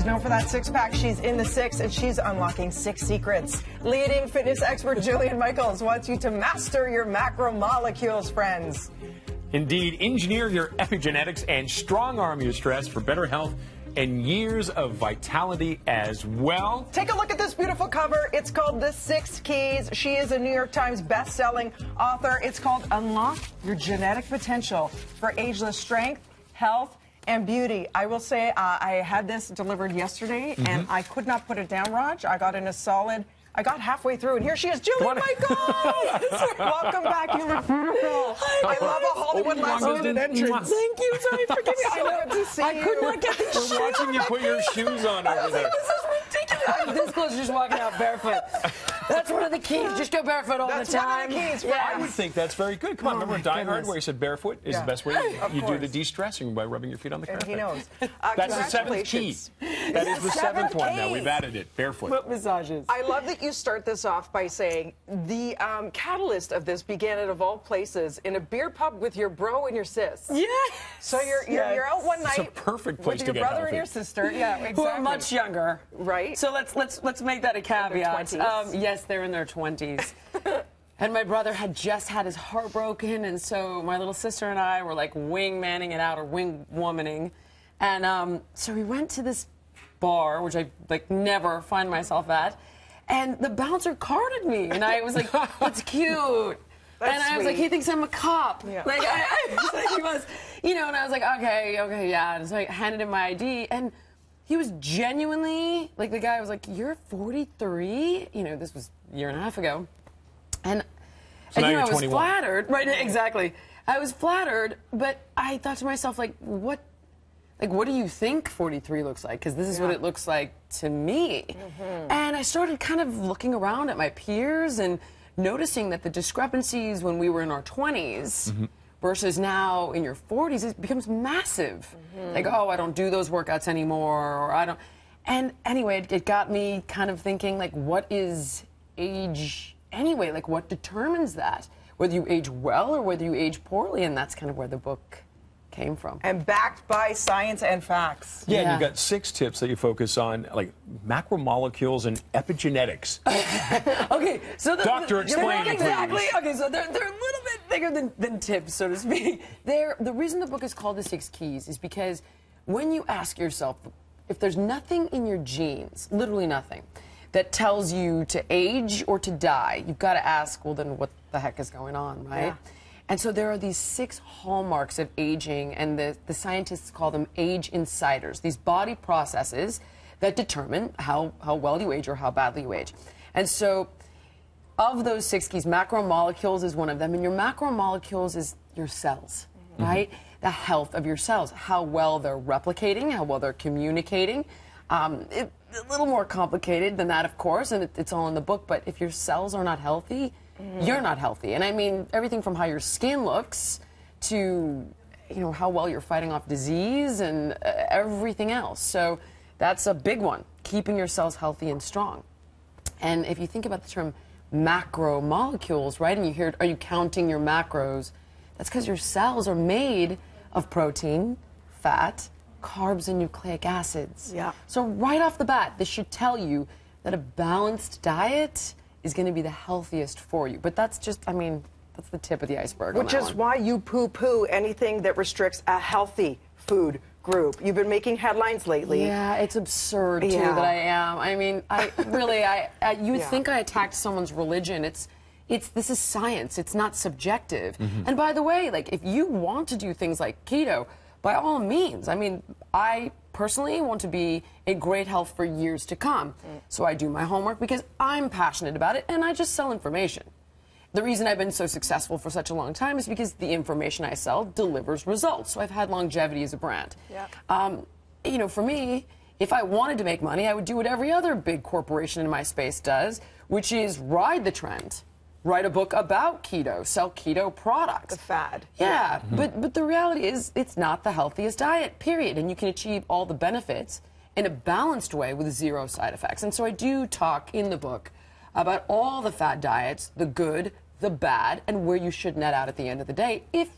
known for that six-pack. She's in the six, and she's unlocking 6 secrets. Leading fitness expert Jillian Michaels wants you to master your macromolecules, friends. Indeed, engineer your epigenetics and strong-arm your stress for better health and years of vitality as well. Take a look at this beautiful cover. It's called The 6 Keys. She is a New York Times best-selling author. It's called Unlock Your Genetic Potential for Ageless Strength, Health, and Beauty. I will say I had this delivered yesterday, and I could not put it down, Raj. I got in a solid... I got halfway through, and here she is, Jillian Michaels! Welcome back. You look beautiful. I love a Hollywood last-minute entrance. Thank you. Sorry, forgive me. I know to see I could not get these shoes. We're watching you put your shoes on over there. This is ridiculous. I'm this close to just walking out barefoot. That's one of the keys. Just go barefoot all the time. That's one of the keys. Yeah. I would think that's very good. Come on, remember Die Hard where you said barefoot is the best way you do the de-stressing by rubbing your feet on the carpet. And he knows. That's the 7th key. That is the 7th one now. We've added it. Barefoot. Foot massages. I love that you start this off by saying the catalyst of this began at, of all places, in a beer pub with your bro and your sis. Yeah. So you're out one night. It's a perfect place with to your get brother healthy. and your sister. Yeah, exactly. Who are much younger. Right. So let's make that a caveat. 20s. Yes, they're in their 20s. And my brother had just had his heart broken, and so my little sister and I were like wing-manning it out, or wing-womaning. And so we went to this bar, which I like never find myself at, and the bouncer carded me, and I was like, that's cute. And I was like, he thinks I'm a cop. Yeah. Like, I was like, he was, you know, and I was like, okay, yeah. And so I handed him my ID, and he was genuinely, like, the guy was like, you're 43? You know, this was a year and a half ago. And, so now you know, you're I was 21. flattered. Right, exactly. I was flattered, but I thought to myself, like, what do you think 43 looks like? Because this is what it looks like to me. And I started kind of looking around at my peers and noticing that the discrepancies when we were in our 20s versus now in your 40s, it becomes massive. Like, oh, I don't do those workouts anymore, or I don't. And anyway, it got me kind of thinking, like, what is age anyway? Like, what determines that? Whether you age well or whether you age poorly, and that's kind of where the book came from. And backed by science and facts. Yeah, and you've got 6 tips that you focus on, like macromolecules and epigenetics. Okay, so Doctor, explain it, exactly. please. Okay, so they're a little bit bigger than tips, so to speak. The reason the book is called The 6 Keys is because when you ask yourself, if there's nothing in your genes, literally nothing, that tells you to age or to die, you've got to ask, well, then what the heck is going on, right? Yeah. And so there are these 6 hallmarks of aging, and the scientists call them age insiders, these body processes that determine how well you age or how badly you age. And so of those 6 keys, macromolecules is one of them, and your macromolecules is your cells, right? The health of your cells, how well they're replicating, how well they're communicating. It's a little more complicated than that, of course, and it's all in the book, but if your cells are not healthy, you're not healthy. And I mean everything from how your skin looks to, you know, how well you're fighting off disease and everything else. So that's a big one, keeping your cells healthy and strong. And if you think about the term macromolecules, right, and you hear, are you counting your macros? That's because your cells are made of protein, fat, carbs, and nucleic acids. Yeah. So right off the bat, this should tell you that a balanced diet is going to be the healthiest for you. But that's just, I mean, that's the tip of the iceberg. Which is why you poo-poo anything that restricts a healthy food group. You've been making headlines lately. Yeah, it's absurd, too, that I am. I mean, you would think I attacked someone's religion. This is science. It's not subjective. And by the way, like, if you want to do things like keto, by all means. I mean, I personally want to be in great health for years to come. So I do my homework because I'm passionate about it, and I just sell information. The reason I've been so successful for such a long time is because the information I sell delivers results. So I've had longevity as a brand. Yeah. You know, for me, if I wanted to make money, I would do what every other big corporation in my space does, which is ride the trend. Write a book about keto, sell keto products. The fad. Yeah, but the reality is it's not the healthiest diet, period. And you can achieve all the benefits in a balanced way with 0 side effects. And so I do talk in the book about all the fad diets, the good, the bad, and where you should net out at the end of the day if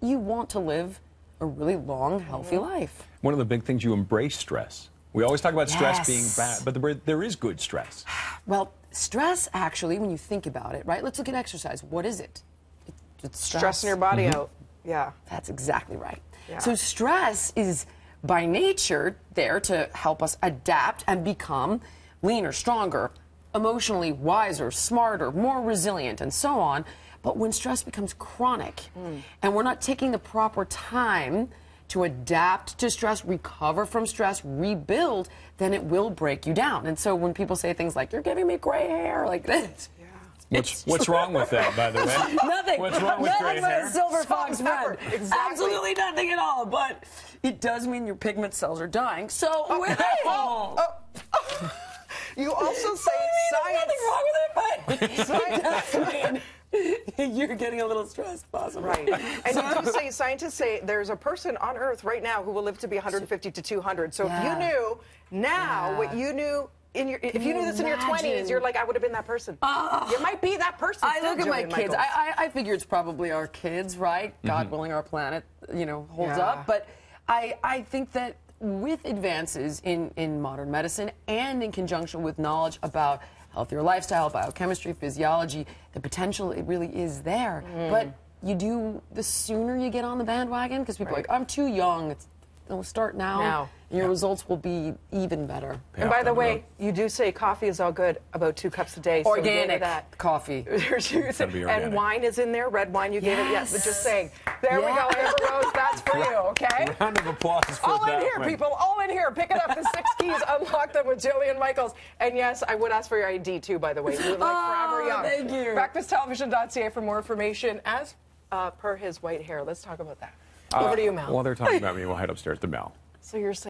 you want to live a really long, healthy life. One of the big things, you embrace stress. We always talk about stress Yes. being bad, but there is good stress. Well, stress actually, when you think about it, right? Let's look at exercise. What is it? It's Stressing your body out. Yeah. That's exactly right. Yeah. So stress is by nature there to help us adapt and become leaner, stronger, emotionally wiser, smarter, more resilient, and so on. But when stress becomes chronic and we're not taking the proper time to adapt to stress, recover from stress, rebuild, then it will break you down. And so when people say things like, "You're giving me gray hair," like this. What's wrong with that, by the way? Nothing. What's wrong with gray Nothing but hair? a silver fox friend. Exactly. Absolutely nothing at all. But it does mean your pigment cells are dying. So You also say science. nothing wrong with it, but it does mean you're getting a little stressed, possibly. Right. And you do say, scientists say there's a person on Earth right now who will live to be 150 to 200. So if you knew now what you knew if you knew this in your 20s, you're like, I would have been that person. You might be that person. I still, look at my Jillian kids. Michaels. I figure it's probably our kids, right? God willing, our planet, holds up. But I think that with advances in modern medicine and in conjunction with knowledge about healthier lifestyle, biochemistry, physiology, the potential, it really is there. But the sooner you get on the bandwagon, because people are like, I'm too young. Start now. And your results will be even better. And by the way, you do say coffee is all good, about 2 cups a day. So Organic that. coffee. Be organic. And wine is in there, red wine you gave it. Yes, but just saying. There we go, Amber Rose, that's for you, okay? Round of applause for All in that here, one. people, all in here. Pick it up, the 6 keys, unlock them with Jillian Michaels. And yes, I would ask for your ID too, by the way. You look like forever young. Thank you. BreakfastTelevision.ca for more information as per his white hair. Let's talk about that. Over to you, Mel. While they're talking about me, we'll head upstairs to Mel. So you're saying